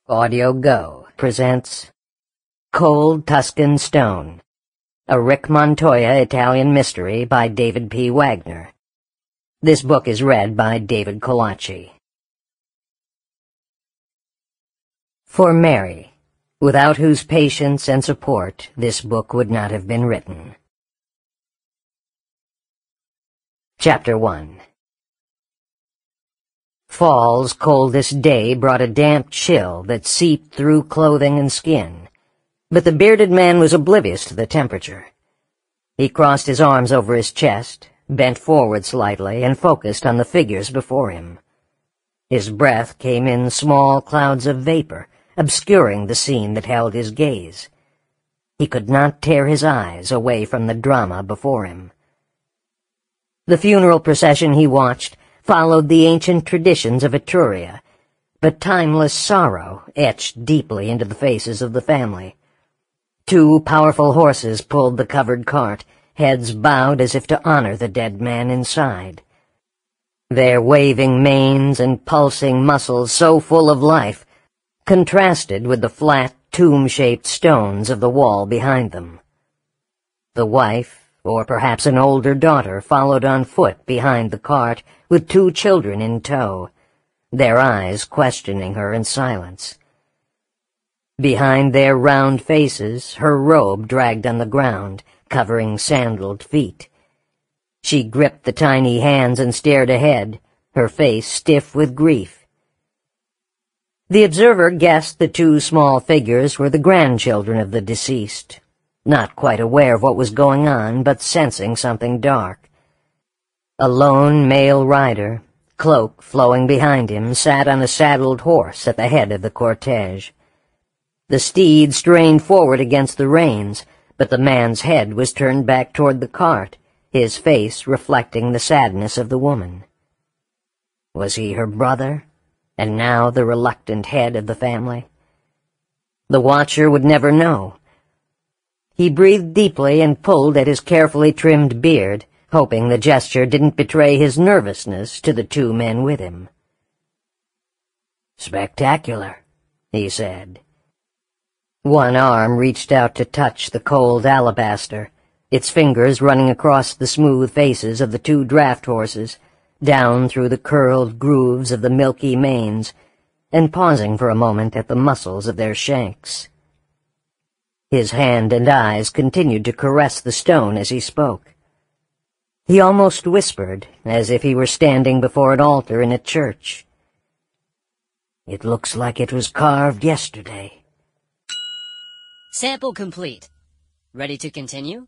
Audio Go presents Cold Tuscan Stone, a Rick Montoya Italian mystery by David P. Wagner. This book is read by David Colacci. For Mary, without whose patience and support this book would not have been written. Chapter 1. Fall's coldest day brought a damp chill that seeped through clothing and skin, but the bearded man was oblivious to the temperature. He crossed his arms over his chest, bent forward slightly, and focused on the figures before him. His breath came in small clouds of vapor, obscuring the scene that held his gaze. He could not tear his eyes away from the drama before him. The funeral procession he watched followed the ancient traditions of Etruria, but timeless sorrow etched deeply into the faces of the family. Two powerful horses pulled the covered cart, heads bowed as if to honor the dead man inside. Their waving manes and pulsing muscles so full of life contrasted with the flat, tomb-shaped stones of the wall behind them. The wife, or perhaps an older daughter, followed on foot behind the cart with two children in tow, their eyes questioning her in silence. Behind their round faces, her robe dragged on the ground, covering sandaled feet. She gripped the tiny hands and stared ahead, her face stiff with grief. The observer guessed the two small figures were the grandchildren of the deceased, not quite aware of what was going on, but sensing something dark. A lone male rider, cloak flowing behind him, sat on a saddled horse at the head of the cortege. The steed strained forward against the reins, but the man's head was turned back toward the cart, his face reflecting the sadness of the woman. Was he her brother, and now the reluctant head of the family? The watcher would never know. He breathed deeply and pulled at his carefully trimmed beard, hoping the gesture didn't betray his nervousness to the two men with him. "Spectacular," he said. One arm reached out to touch the cold alabaster, its fingers running across the smooth faces of the two draft horses, down through the curled grooves of the milky manes, and pausing for a moment at the muscles of their shanks. His hand and eyes continued to caress the stone as he spoke. He almost whispered, as if he were standing before an altar in a church. "It looks like it was carved yesterday." Sample complete. Ready to continue?